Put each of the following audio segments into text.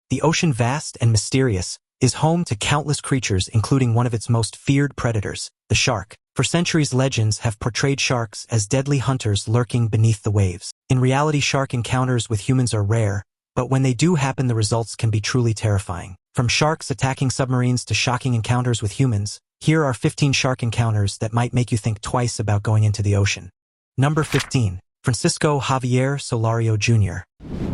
The ocean, vast and mysterious, is home to countless creatures, including one of its most feared predators, the shark. For centuries, legends have portrayed sharks as deadly hunters lurking beneath the waves. In reality, shark encounters with humans are rare, but when they do happen, the results can be truly terrifying. From sharks attacking submarines to shocking encounters with humans, here are 15 shark encounters that might make you think twice about going into the ocean. Number 15. Francisco Javier Solario Jr.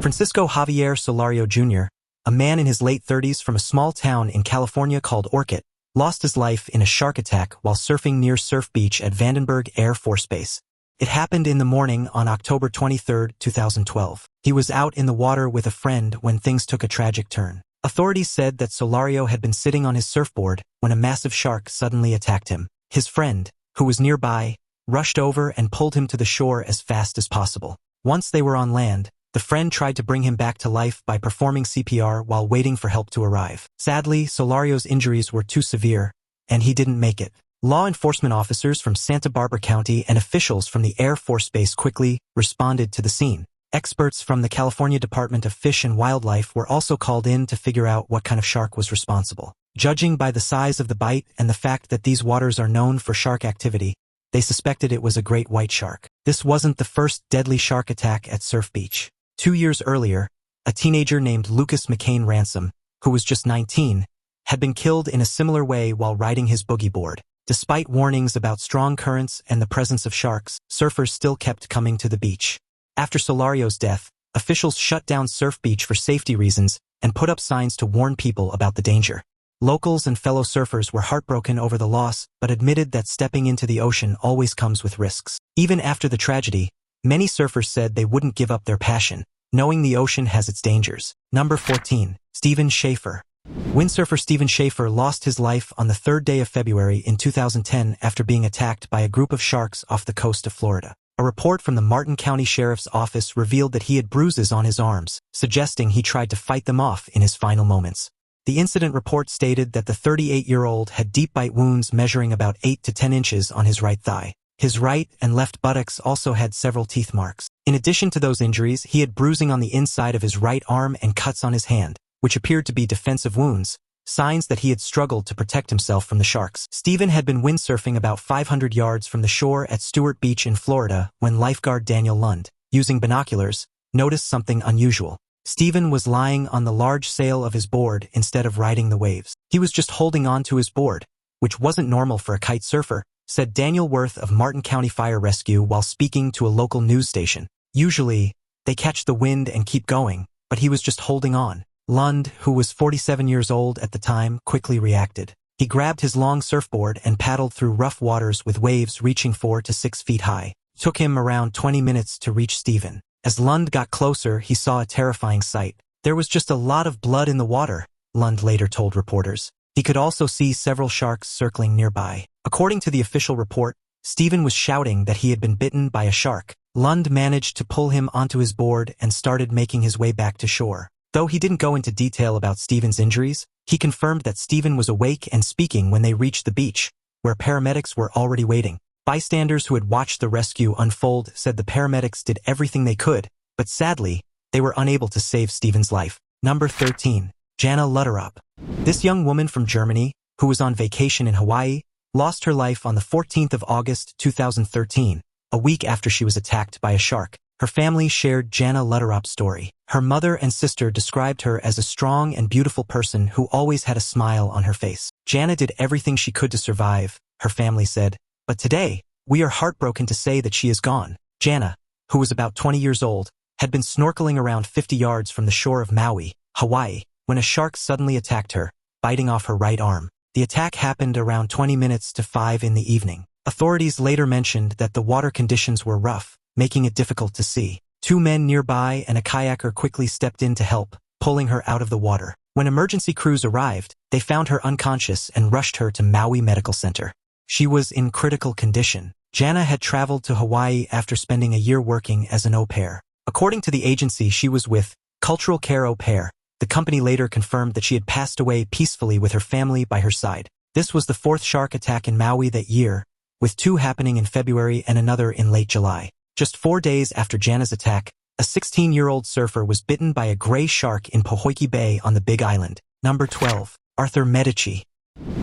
Francisco Javier Solario Jr., a man in his late 30s from a small town in California called Orchid, lost his life in a shark attack while surfing near Surf Beach at Vandenberg Air Force Base. It happened in the morning on October 23, 2012. He was out in the water with a friend when things took a tragic turn. Authorities said that Solario had been sitting on his surfboard when a massive shark suddenly attacked him. His friend, who was nearby, rushed over and pulled him to the shore as fast as possible. Once they were on land, the friend tried to bring him back to life by performing CPR while waiting for help to arrive. Sadly, Solario's injuries were too severe, and he didn't make it. Law enforcement officers from Santa Barbara County and officials from the Air Force Base quickly responded to the scene. Experts from the California Department of Fish and Wildlife were also called in to figure out what kind of shark was responsible. Judging by the size of the bite and the fact that these waters are known for shark activity, they suspected it was a great white shark. This wasn't the first deadly shark attack at Surf Beach. 2 years earlier, a teenager named Lucas McCain Ransom, who was just 19, had been killed in a similar way while riding his boogie board. Despite warnings about strong currents and the presence of sharks, surfers still kept coming to the beach. After Solario's death, officials shut down Surf Beach for safety reasons and put up signs to warn people about the danger. Locals and fellow surfers were heartbroken over the loss, but admitted that stepping into the ocean always comes with risks. Even after the tragedy, many surfers said they wouldn't give up their passion, knowing the ocean has its dangers. Number 14. Stephen Schaefer. Windsurfer Stephen Schaefer lost his life on the 3rd day of February in 2010 after being attacked by a group of sharks off the coast of Florida. A report from the Martin County Sheriff's Office revealed that he had bruises on his arms, suggesting he tried to fight them off in his final moments. The incident report stated that the 38-year-old had deep bite wounds measuring about 8 to 10 inches on his right thigh. His right and left buttocks also had several teeth marks. In addition to those injuries, he had bruising on the inside of his right arm and cuts on his hand, which appeared to be defensive wounds, signs that he had struggled to protect himself from the sharks. Stephen had been windsurfing about 500 yards from the shore at Stewart Beach in Florida when lifeguard Daniel Lund, using binoculars, noticed something unusual. Stephen was lying on the large sail of his board instead of riding the waves. He was just holding on to his board, which wasn't normal for a kite surfer, said Daniel Worth of Martin County Fire Rescue while speaking to a local news station. Usually, they catch the wind and keep going, but he was just holding on. Lund, who was 47 years old at the time, quickly reacted. He grabbed his long surfboard and paddled through rough waters with waves reaching 4 to 6 feet high. It took him around 20 minutes to reach Stephen. As Lund got closer, he saw a terrifying sight. There was just a lot of blood in the water, Lund later told reporters. He could also see several sharks circling nearby. According to the official report, Stephen was shouting that he had been bitten by a shark. Lund managed to pull him onto his board and started making his way back to shore. Though he didn't go into detail about Stephen's injuries, he confirmed that Stephen was awake and speaking when they reached the beach, where paramedics were already waiting. Bystanders who had watched the rescue unfold said the paramedics did everything they could, but sadly, they were unable to save Stephen's life. Number 13. Jana Lutterup. This young woman from Germany, who was on vacation in Hawaii, lost her life on the 14th of August 2013, a week after she was attacked by a shark. Her family shared Jana Lutterup's story. Her mother and sister described her as a strong and beautiful person who always had a smile on her face. Jana did everything she could to survive, her family said, but today, we are heartbroken to say that she is gone. Jana, who was about 20 years old, had been snorkeling around 50 yards from the shore of Maui, Hawaii, when a shark suddenly attacked her, biting off her right arm. The attack happened around 20 minutes to 5 in the evening. Authorities later mentioned that the water conditions were rough, making it difficult to see. 2 men nearby and a kayaker quickly stepped in to help, pulling her out of the water. When emergency crews arrived, they found her unconscious and rushed her to Maui Medical Center. She was in critical condition. Jana had traveled to Hawaii after spending a year working as an au pair. According to the agency she was with, Cultural Care Au Pair, the company later confirmed that she had passed away peacefully with her family by her side. This was the 4th shark attack in Maui that year, with 2 happening in February and another in late July. Just 4 days after Jana's attack, A 16-year-old surfer was bitten by a gray shark in Pohoiki Bay on the Big Island. Number 12. Arthur Medici.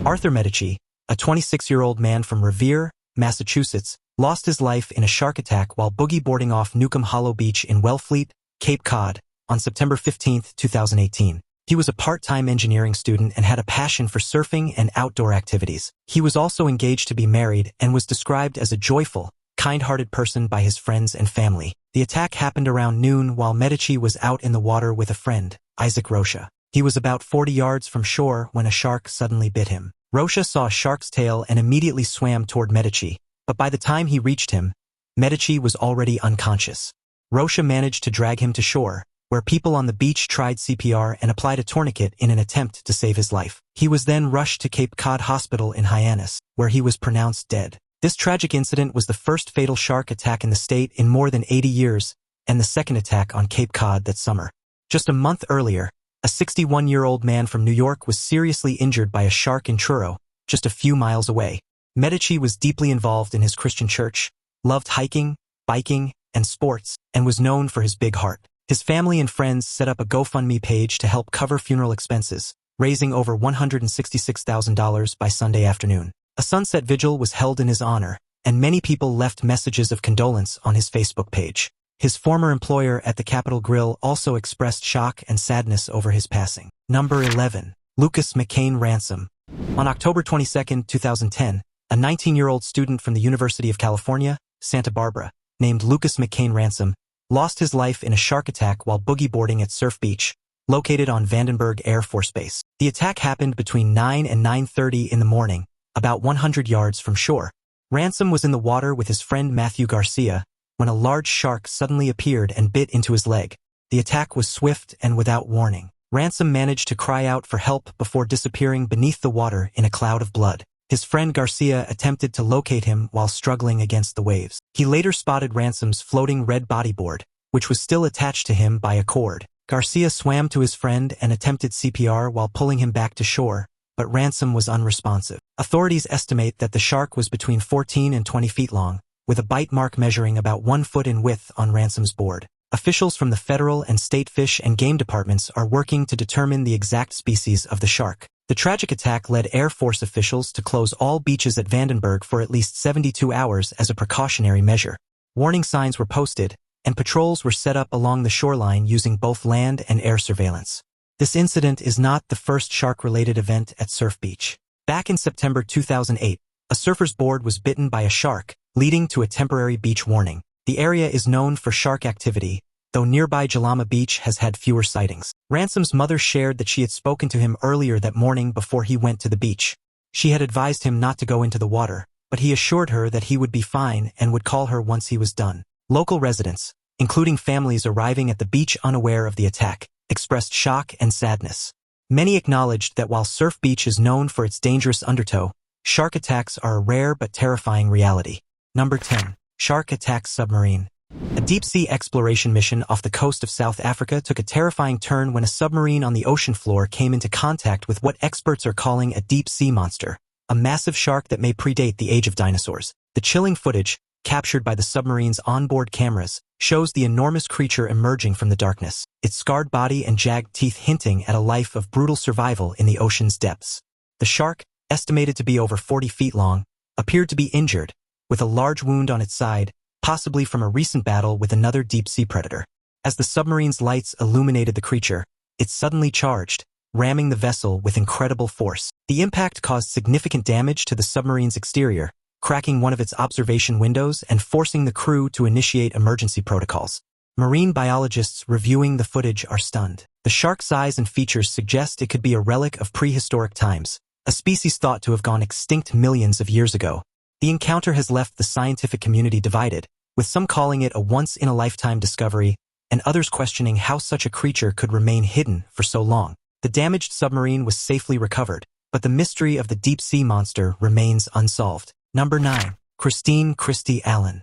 Arthur Medici, a 26-year-old man from Revere, Massachusetts, lost his life in a shark attack while boogie boarding off Newcomb Hollow Beach in Wellfleet, Cape Cod, on September 15, 2018. He was a part-time engineering student and had a passion for surfing and outdoor activities. He was also engaged to be married and was described as a joyful, kind-hearted person by his friends and family. The attack happened around noon while Medici was out in the water with a friend, Isaac Rocha. He was about 40 yards from shore when a shark suddenly bit him. Rocha saw a shark's tail and immediately swam toward Medici, but by the time he reached him, Medici was already unconscious. Rocha managed to drag him to shore, where people on the beach tried CPR and applied a tourniquet in an attempt to save his life. He was then rushed to Cape Cod Hospital in Hyannis, where he was pronounced dead. This tragic incident was the first fatal shark attack in the state in more than 80 years, and the second attack on Cape Cod that summer. Just a month earlier, a 61-year-old man from New York was seriously injured by a shark in Truro, just a few miles away. Medici was deeply involved in his Christian church, loved hiking, biking, and sports, and was known for his big heart. His family and friends set up a GoFundMe page to help cover funeral expenses, raising over $166,000 by Sunday afternoon. A sunset vigil was held in his honor, and many people left messages of condolence on his Facebook page. His former employer at the Capitol Grill also expressed shock and sadness over his passing. Number 11. Lucas McCain Ransom. On October 22, 2010, a 19-year-old student from the University of California, Santa Barbara, named Lucas McCain Ransom, lost his life in a shark attack while boogie boarding at Surf Beach, located on Vandenberg Air Force Base. The attack happened between 9 and 9:30 in the morning, about 100 yards from shore. Ransom was in the water with his friend Matthew Garcia when a large shark suddenly appeared and bit into his leg. The attack was swift and without warning. Ransom managed to cry out for help before disappearing beneath the water in a cloud of blood. His friend Garcia attempted to locate him while struggling against the waves. He later spotted Ransom's floating red bodyboard, which was still attached to him by a cord. Garcia swam to his friend and attempted CPR while pulling him back to shore, but Ransom was unresponsive. Authorities estimate that the shark was between 14 and 20 feet long, with a bite mark measuring about 1 foot in width on Ransom's board. Officials from the federal and state fish and game departments are working to determine the exact species of the shark. The tragic attack led Air Force officials to close all beaches at Vandenberg for at least 72 hours as a precautionary measure. Warning signs were posted, and patrols were set up along the shoreline using both land and air surveillance. This incident is not the first shark-related event at Surf Beach. Back in September 2008, a surfer's board was bitten by a shark, leading to a temporary beach warning. The area is known for shark activity, though nearby Jalama Beach has had fewer sightings. Ransom's mother shared that she had spoken to him earlier that morning before he went to the beach. She had advised him not to go into the water, but he assured her that he would be fine and would call her once he was done. Local residents, including families arriving at the beach unaware of the attack, expressed shock and sadness. Many acknowledged that while Surf Beach is known for its dangerous undertow, shark attacks are a rare but terrifying reality. Number 10. Shark attacks submarine. A deep-sea exploration mission off the coast of South Africa took a terrifying turn when a submarine on the ocean floor came into contact with what experts are calling a deep-sea monster, a massive shark that may predate the age of dinosaurs. The chilling footage, captured by the submarine's onboard cameras, shows the enormous creature emerging from the darkness, its scarred body and jagged teeth hinting at a life of brutal survival in the ocean's depths. The shark, estimated to be over 40 feet long, appeared to be injured, with a large wound on its side, possibly from a recent battle with another deep-sea predator. As the submarine's lights illuminated the creature, it suddenly charged, ramming the vessel with incredible force. The impact caused significant damage to the submarine's exterior, cracking one of its observation windows and forcing the crew to initiate emergency protocols. Marine biologists reviewing the footage are stunned. The shark's size and features suggest it could be a relic of prehistoric times, a species thought to have gone extinct millions of years ago. The encounter has left the scientific community divided, with some calling it a once-in-a-lifetime discovery and others questioning how such a creature could remain hidden for so long. The damaged submarine was safely recovered, but the mystery of the deep-sea monster remains unsolved. Number 9. Christine Christie Allen.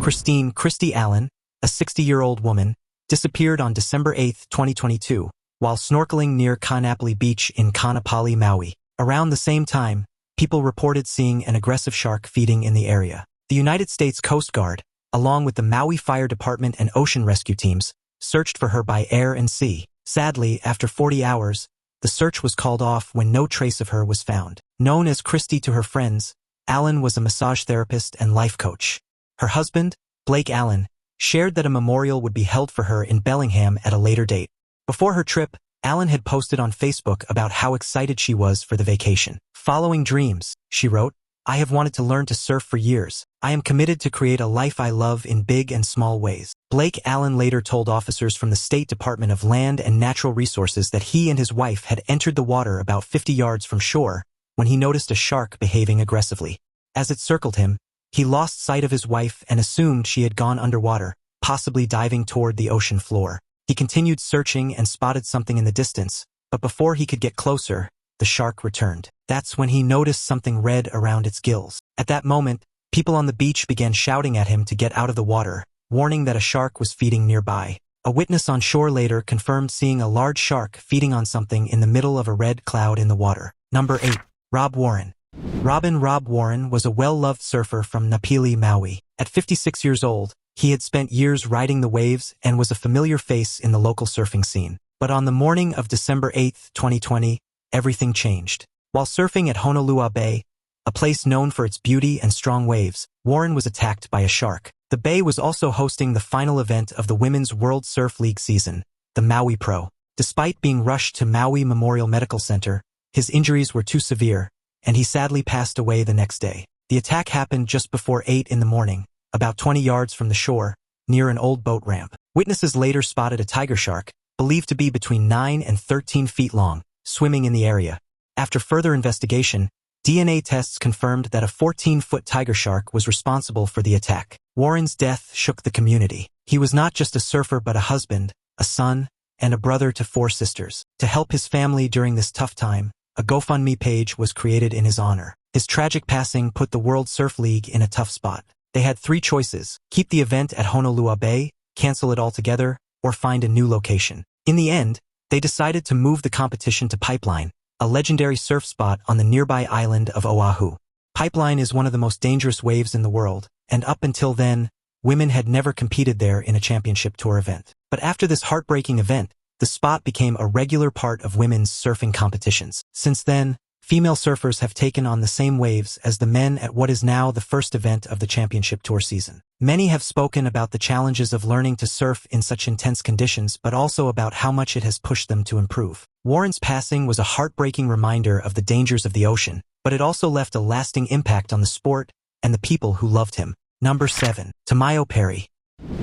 Christine Christie Allen, a 60-year-old woman, disappeared on December 8, 2022, while snorkeling near Kaanapali Beach in Kaanapali, Maui. Around the same time, people reported seeing an aggressive shark feeding in the area. The United States Coast Guard, along with the Maui Fire Department and ocean rescue teams, searched for her by air and sea. Sadly, after 40 hours, the search was called off when no trace of her was found. Known as Christy to her friends, Allen was a massage therapist and life coach. Her husband, Blake Allen, shared that a memorial would be held for her in Bellingham at a later date. Before her trip, Allen had posted on Facebook about how excited she was for the vacation. "Following dreams," she wrote, "I have wanted to learn to surf for years. I am committed to create a life I love in big and small ways." Blake Allen later told officers from the State Department of Land and Natural Resources that he and his wife had entered the water about 50 yards from shore when he noticed a shark behaving aggressively. As it circled him, he lost sight of his wife and assumed she had gone underwater, possibly diving toward the ocean floor. He continued searching and spotted something in the distance, but before he could get closer, the shark returned. That's when he noticed something red around its gills. At that moment, people on the beach began shouting at him to get out of the water, warning that a shark was feeding nearby. A witness on shore later confirmed seeing a large shark feeding on something in the middle of a red cloud in the water. Number 8. Rob Warren. Rob Warren was a well-loved surfer from Napili, Maui. At 56 years old, he had spent years riding the waves and was a familiar face in the local surfing scene. But on the morning of December 8, 2020, everything changed. While surfing at Honolulu Bay, a place known for its beauty and strong waves, Warren was attacked by a shark. The bay was also hosting the final event of the Women's World Surf League season, the Maui Pro. Despite being rushed to Maui Memorial Medical Center, his injuries were too severe, and he sadly passed away the next day. The attack happened just before 8 in the morning, about 20 yards from the shore, near an old boat ramp. Witnesses later spotted a tiger shark, believed to be between 9 and 13 feet long, swimming in the area. After further investigation, DNA tests confirmed that a 14-foot tiger shark was responsible for the attack. Warren's death shook the community. He was not just a surfer but a husband, a son, and a brother to 4 sisters. To help his family during this tough time, a GoFundMe page was created in his honor. His tragic passing put the World Surf League in a tough spot. They had 3 choices: keep the event at Honolulu Bay, cancel it altogether, or find a new location. In the end, they decided to move the competition to Pipeline, a legendary surf spot on the nearby island of Oahu. Pipeline is one of the most dangerous waves in the world, and up until then, women had never competed there in a championship tour event. But after this heartbreaking event, the spot became a regular part of women's surfing competitions. Since then, female surfers have taken on the same waves as the men at what is now the first event of the championship tour season. Many have spoken about the challenges of learning to surf in such intense conditions, but also about how much it has pushed them to improve. Warren's passing was a heartbreaking reminder of the dangers of the ocean, but it also left a lasting impact on the sport and the people who loved him. Number 7. Tamayo Perry.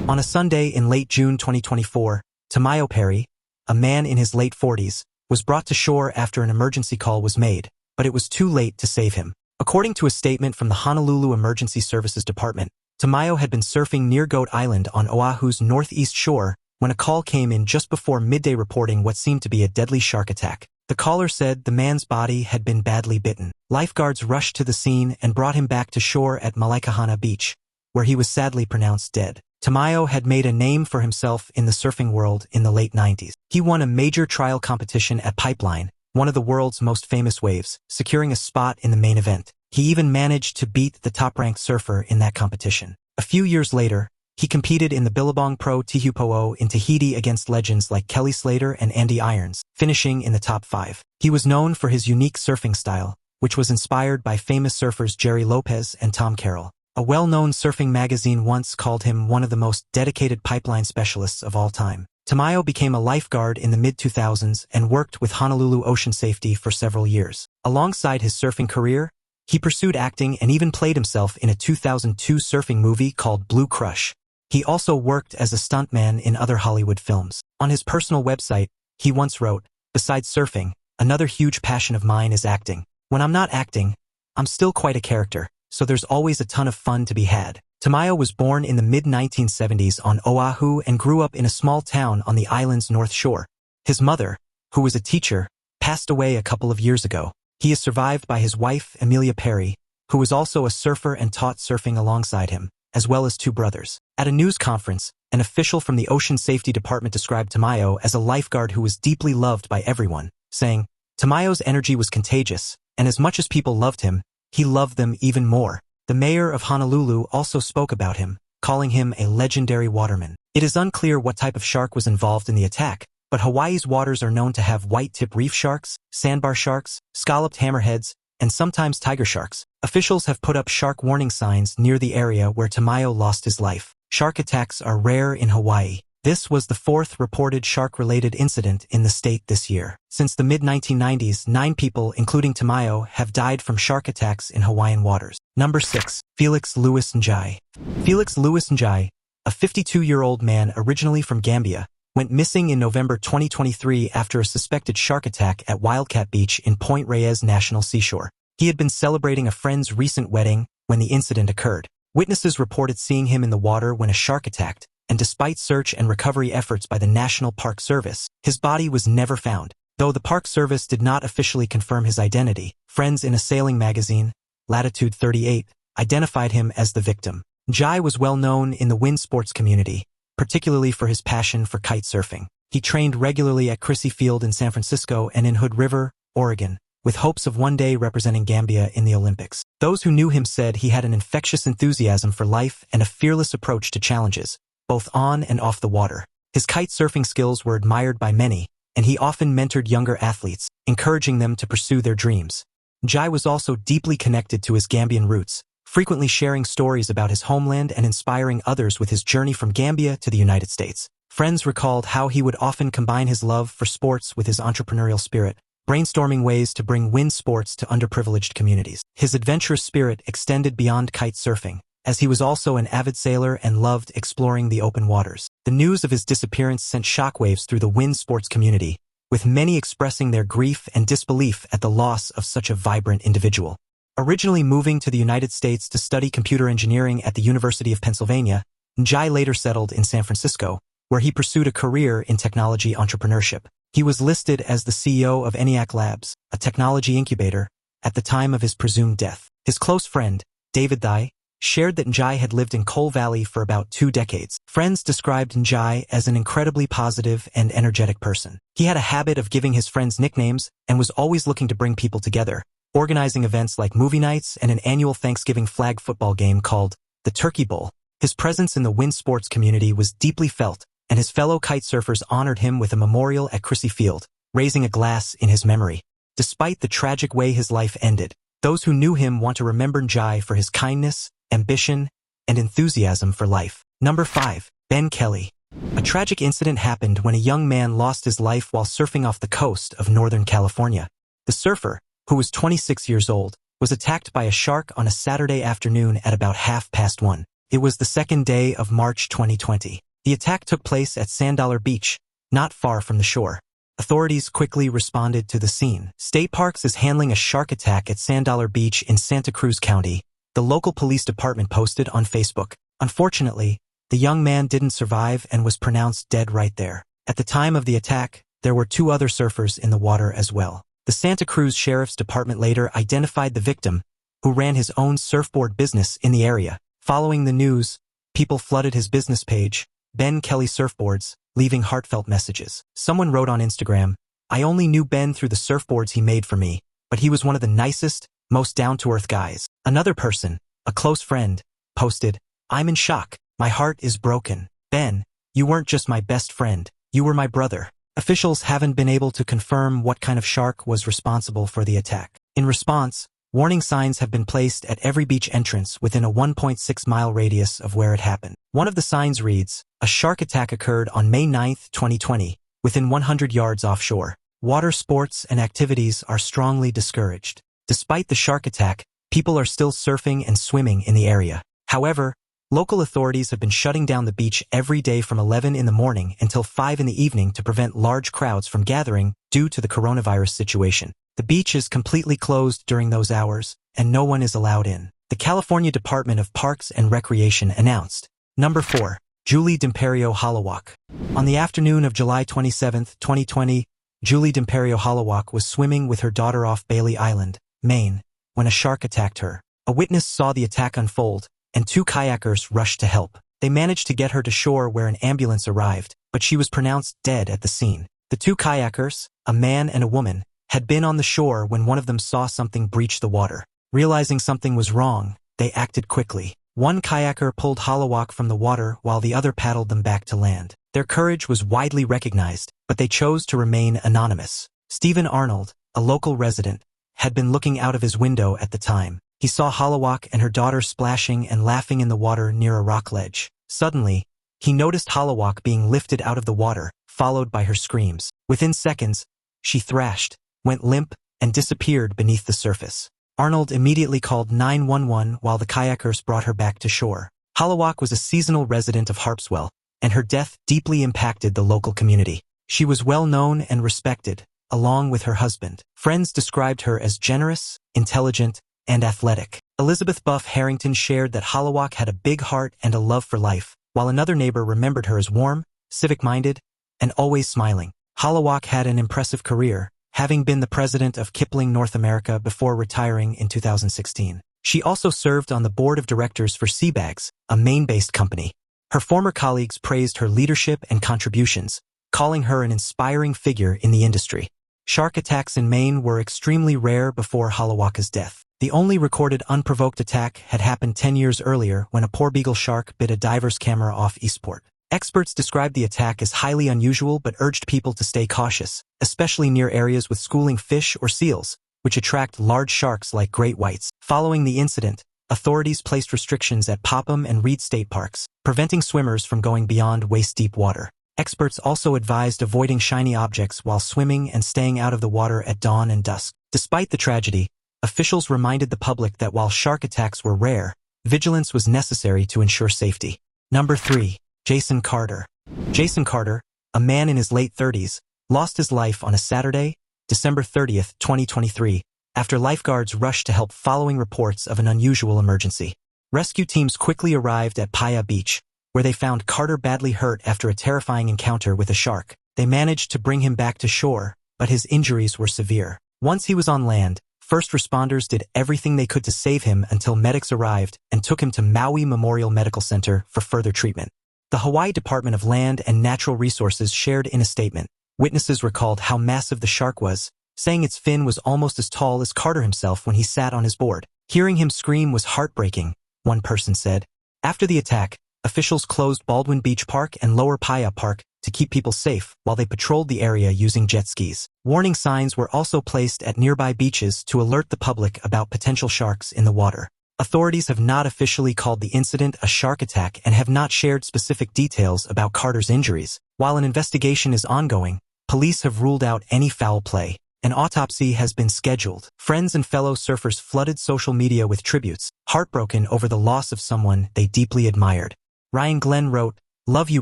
On a Sunday in late June 2024, Tamayo Perry, a man in his late 40s, was brought to shore after an emergency call was made, but it was too late to save him. According to a statement from the Honolulu Emergency Services Department, Tamayo had been surfing near Goat Island on Oahu's northeast shore when a call came in just before midday reporting what seemed to be a deadly shark attack. The caller said the man's body had been badly bitten. Lifeguards rushed to the scene and brought him back to shore at Malaikahana Beach, where he was sadly pronounced dead. Tamayo had made a name for himself in the surfing world in the late 90s. He won a major trial competition at Pipeline, one of the world's most famous waves, securing a spot in the main event. He even managed to beat the top-ranked surfer in that competition. A few years later, he competed in the Billabong Pro Tihupo'o in Tahiti against legends like Kelly Slater and Andy Irons, finishing in the top 5. He was known for his unique surfing style, which was inspired by famous surfers Jerry Lopez and Tom Carroll. A well-known surfing magazine once called him one of the most dedicated pipeline specialists of all time. Tamayo became a lifeguard in the mid-2000s and worked with Honolulu Ocean Safety for several years. Alongside his surfing career, he pursued acting and even played himself in a 2002 surfing movie called Blue Crush. He also worked as a stuntman in other Hollywood films. On his personal website, he once wrote, "Besides surfing, another huge passion of mine is acting. When I'm not acting, I'm still quite a character, so there's always a ton of fun to be had." Tamayo was born in the mid-1970s on Oahu and grew up in a small town on the island's north shore. His mother, who was a teacher, passed away a couple of years ago. He is survived by his wife, Amelia Perry, who was also a surfer and taught surfing alongside him, as well as 2 brothers. At a news conference, an official from the Ocean Safety Department described Tamayo as a lifeguard who was deeply loved by everyone, saying, "Tamayo's energy was contagious, and as much as people loved him, he loved them even more." The mayor of Honolulu also spoke about him, calling him a legendary waterman. It is unclear what type of shark was involved in the attack, but Hawaii's waters are known to have white-tip reef sharks, sandbar sharks, scalloped hammerheads, and sometimes tiger sharks. Officials have put up shark warning signs near the area where Tamayo lost his life. Shark attacks are rare in Hawaii. This was the fourth reported shark-related incident in the state this year. Since the mid-1990s, 9 people, including Tamayo, have died from shark attacks in Hawaiian waters. Number 6. Felix Louis Njai. Felix Louis Njai, a 52-year-old man originally from Gambia, went missing in November 2023 after a suspected shark attack at Wildcat Beach in Point Reyes National Seashore. He had been celebrating a friend's recent wedding when the incident occurred. Witnesses reported seeing him in the water when a shark attacked, and despite search and recovery efforts by the National Park Service, his body was never found. Though the Park Service did not officially confirm his identity, friends in a sailing magazine, Latitude 38, identified him as the victim. Njai was well known in the wind sports community, particularly for his passion for kite surfing. He trained regularly at Crissy Field in San Francisco and in Hood River, Oregon, with hopes of one day representing Gambia in the Olympics. Those who knew him said he had an infectious enthusiasm for life and a fearless approach to challenges, both on and off the water. His kite surfing skills were admired by many, and he often mentored younger athletes, encouraging them to pursue their dreams. Njai was also deeply connected to his Gambian roots, frequently sharing stories about his homeland and inspiring others with his journey from Gambia to the United States. Friends recalled how he would often combine his love for sports with his entrepreneurial spirit, brainstorming ways to bring wind sports to underprivileged communities. His adventurous spirit extended beyond kite surfing, as he was also an avid sailor and loved exploring the open waters. The news of his disappearance sent shockwaves through the wind sports community, with many expressing their grief and disbelief at the loss of such a vibrant individual. Originally moving to the United States to study computer engineering at the University of Pennsylvania, Njai later settled in San Francisco, where he pursued a career in technology entrepreneurship. He was listed as the CEO of ENIAC Labs, a technology incubator, at the time of his presumed death. His close friend, David Thai, shared that Njai had lived in Coal Valley for about 2 decades. Friends described Njai as an incredibly positive and energetic person. He had a habit of giving his friends nicknames and was always looking to bring people together, organizing events like movie nights and an annual Thanksgiving flag football game called the Turkey Bowl. His presence in the wind sports community was deeply felt, and his fellow kite surfers honored him with a memorial at Crissy Field, raising a glass in his memory. Despite the tragic way his life ended, those who knew him want to remember Njai for his kindness, ambition, and enthusiasm for life. Number 5. Ben Kelly. A tragic incident happened when a young man lost his life while surfing off the coast of Northern California. The surfer, who was 26 years old, was attacked by a shark on a Saturday afternoon at about 1:30. It was the second day of March 2020. The attack took place at Sand Dollar Beach, not far from the shore. Authorities quickly responded to the scene. State Parks is handling a shark attack at Sand Dollar Beach in Santa Cruz County, the local police department posted on Facebook. Unfortunately, the young man didn't survive and was pronounced dead right there. At the time of the attack, there were 2 other surfers in the water as well. The Santa Cruz Sheriff's Department later identified the victim, who ran his own surfboard business in the area. Following the news, people flooded his business page, Ben Kelly Surfboards, leaving heartfelt messages. Someone wrote on Instagram, "I only knew Ben through the surfboards he made for me, but he was one of the nicest, most down-to-earth guys." Another person, a close friend, posted, "I'm in shock. My heart is broken. Ben, you weren't just my best friend, you were my brother." Officials haven't been able to confirm what kind of shark was responsible for the attack. In response, warning signs have been placed at every beach entrance within a 1.6-mile radius of where it happened. One of the signs reads, "A shark attack occurred on May 9, 2020, within 100 yards offshore. Water sports and activities are strongly discouraged." Despite the shark attack, people are still surfing and swimming in the area. However, local authorities have been shutting down the beach every day from 11 in the morning until 5 in the evening to prevent large crowds from gathering due to the coronavirus situation. The beach is completely closed during those hours, and no one is allowed in. The California Department of Parks and Recreation announced. Number 4. Julie D'Imperio Holowach. On the afternoon of July 27, 2020, Julie D'Imperio Holowach was swimming with her daughter off Bailey Island, Maine, when a shark attacked her. A witness saw the attack unfold, and 2 kayakers rushed to help. They managed to get her to shore where an ambulance arrived, but she was pronounced dead at the scene. The 2 kayakers, a man and a woman, had been on the shore when one of them saw something breach the water. Realizing something was wrong, they acted quickly. One kayaker pulled Holowach from the water while the other paddled them back to land. Their courage was widely recognized, but they chose to remain anonymous. Stephen Arnold, a local resident, had been looking out of his window at the time. He saw Holowach and her daughter splashing and laughing in the water near a rock ledge. Suddenly, he noticed Holowach being lifted out of the water, followed by her screams. Within seconds, she thrashed, went limp, and disappeared beneath the surface. Arnold immediately called 911 while the kayakers brought her back to shore. Holowach was a seasonal resident of Harpswell, and her death deeply impacted the local community. She was well known and respected, along with her husband. Friends described her as generous, intelligent, and athletic. Elizabeth Buff Harrington shared that Holowach had a big heart and a love for life, while another neighbor remembered her as warm, civic-minded, and always smiling. Holowach had an impressive career, having been the president of Kipling North America before retiring in 2016. She also served on the board of directors for Seabags, a Maine-based company. Her former colleagues praised her leadership and contributions, calling her an inspiring figure in the industry. Shark attacks in Maine were extremely rare before Holowach's death. The only recorded unprovoked attack had happened 10 years earlier when a porbeagle shark bit a diver's camera off Eastport. Experts described the attack as highly unusual but urged people to stay cautious, especially near areas with schooling fish or seals, which attract large sharks like great whites. Following the incident, authorities placed restrictions at Popham and Reed state parks, preventing swimmers from going beyond waist-deep water. Experts also advised avoiding shiny objects while swimming and staying out of the water at dawn and dusk. Despite the tragedy, officials reminded the public that while shark attacks were rare, vigilance was necessary to ensure safety. Number 3. Jason Carter. Jason Carter, a man in his late 30s, lost his life on a Saturday, December 30, 2023, after lifeguards rushed to help following reports of an unusual emergency. Rescue teams quickly arrived at Playa Beach, where they found Carter badly hurt after a terrifying encounter with a shark. They managed to bring him back to shore, but his injuries were severe. Once he was on land, first responders did everything they could to save him until medics arrived and took him to Maui Memorial Medical Center for further treatment. The Hawaii Department of Land and Natural Resources shared in a statement. Witnesses recalled how massive the shark was, saying its fin was almost as tall as Carter himself when he sat on his board. Hearing him scream was heartbreaking, one person said. After the attack, officials closed Baldwin Beach Park and Lower Playa Park to keep people safe while they patrolled the area using jet skis. Warning signs were also placed at nearby beaches to alert the public about potential sharks in the water. Authorities have not officially called the incident a shark attack and have not shared specific details about Carter's injuries. While an investigation is ongoing, police have ruled out any foul play. An autopsy has been scheduled. Friends and fellow surfers flooded social media with tributes, heartbroken over the loss of someone they deeply admired. Ryan Glenn wrote, "Love you,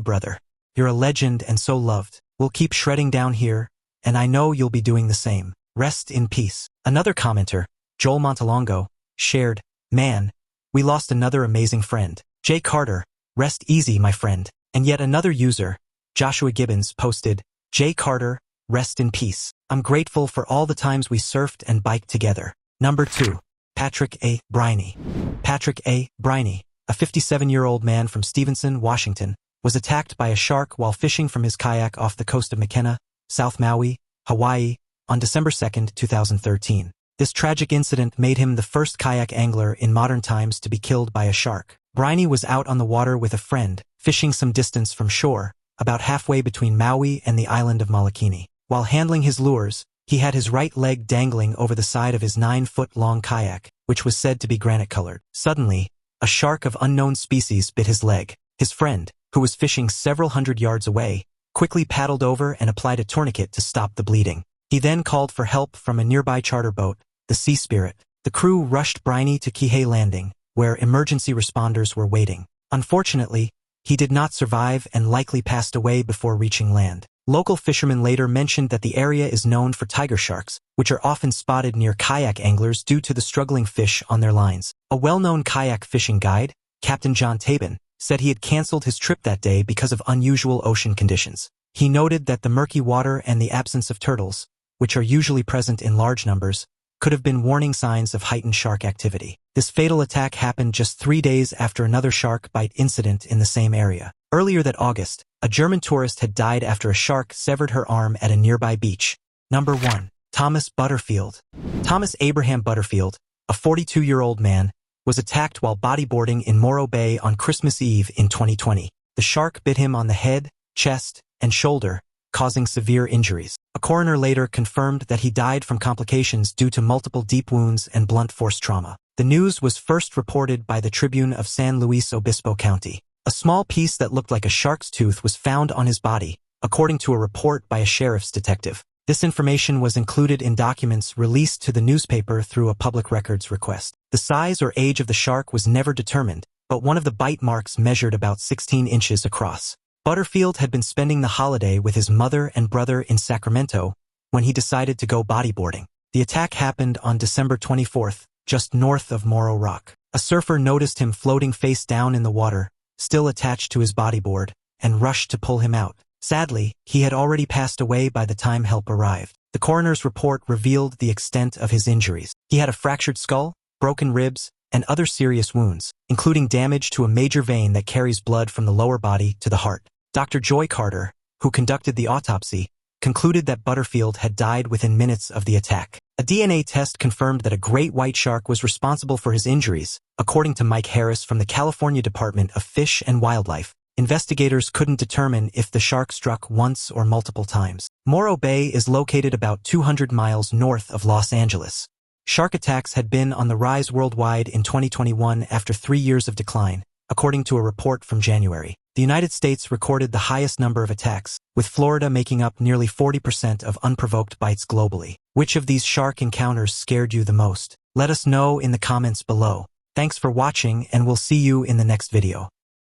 brother. You're a legend and so loved. We'll keep shredding down here, and I know you'll be doing the same. Rest in peace." Another commenter, Joel Montalongo, shared, "Man, we lost another amazing friend. Jay Carter, rest easy, my friend." And yet another user, Joshua Gibbons, posted, "Jay Carter, rest in peace. I'm grateful for all the times we surfed and biked together." Number 2. Patrick A. Briney. Patrick A. Briney, a 57-year-old man from Stevenson, Washington, was attacked by a shark while fishing from his kayak off the coast of McKenna, South Maui, Hawaii, on December 2, 2013. This tragic incident made him the first kayak angler in modern times to be killed by a shark. Briney was out on the water with a friend, fishing some distance from shore, about halfway between Maui and the island of Molokini. While handling his lures, he had his right leg dangling over the side of his 9-foot-long kayak, which was said to be granite-colored. Suddenly, a shark of unknown species bit his leg. His friend, who was fishing several hundred yards away, quickly paddled over and applied a tourniquet to stop the bleeding. He then called for help from a nearby charter boat, the Sea Spirit. The crew rushed Briney to Kihei Landing, where emergency responders were waiting. Unfortunately, he did not survive and likely passed away before reaching land. Local fishermen later mentioned that the area is known for tiger sharks, which are often spotted near kayak anglers due to the struggling fish on their lines. A well-known kayak fishing guide, Captain John Tabin, said he had canceled his trip that day because of unusual ocean conditions. He noted that the murky water and the absence of turtles, which are usually present in large numbers, could have been warning signs of heightened shark activity. This fatal attack happened just 3 days after another shark bite incident in the same area. Earlier that August, a German tourist had died after a shark severed her arm at a nearby beach. Number 1. Thomas Butterfield. Thomas Abraham Butterfield, a 42-year-old man, was attacked while bodyboarding in Morro Bay on Christmas Eve in 2020. The shark bit him on the head, chest, and shoulder, causing severe injuries. A coroner later confirmed that he died from complications due to multiple deep wounds and blunt force trauma. The news was first reported by the Tribune of San Luis Obispo County. A small piece that looked like a shark's tooth was found on his body, according to a report by a sheriff's detective. This information was included in documents released to the newspaper through a public records request. The size or age of the shark was never determined, but one of the bite marks measured about 16 inches across. Butterfield had been spending the holiday with his mother and brother in Sacramento when he decided to go bodyboarding. The attack happened on December 24th, just north of Morro Rock. A surfer noticed him floating face down in the water, still attached to his bodyboard, and rushed to pull him out. Sadly, he had already passed away by the time help arrived. The coroner's report revealed the extent of his injuries. He had a fractured skull, broken ribs, and other serious wounds, including damage to a major vein that carries blood from the lower body to the heart. Dr. Joy Carter, who conducted the autopsy, concluded that Butterfield had died within minutes of the attack. A DNA test confirmed that a great white shark was responsible for his injuries, according to Mike Harris from the California Department of Fish and Wildlife. Investigators couldn't determine if the shark struck once or multiple times. Morro Bay is located about 200 miles north of Los Angeles. Shark attacks had been on the rise worldwide in 2021 after 3 years of decline, according to a report from January. The United States recorded the highest number of attacks, with Florida making up nearly 40% of unprovoked bites globally. Which of these shark encounters scared you the most? Let us know in the comments below. Thanks for watching, and we'll see you in the next video.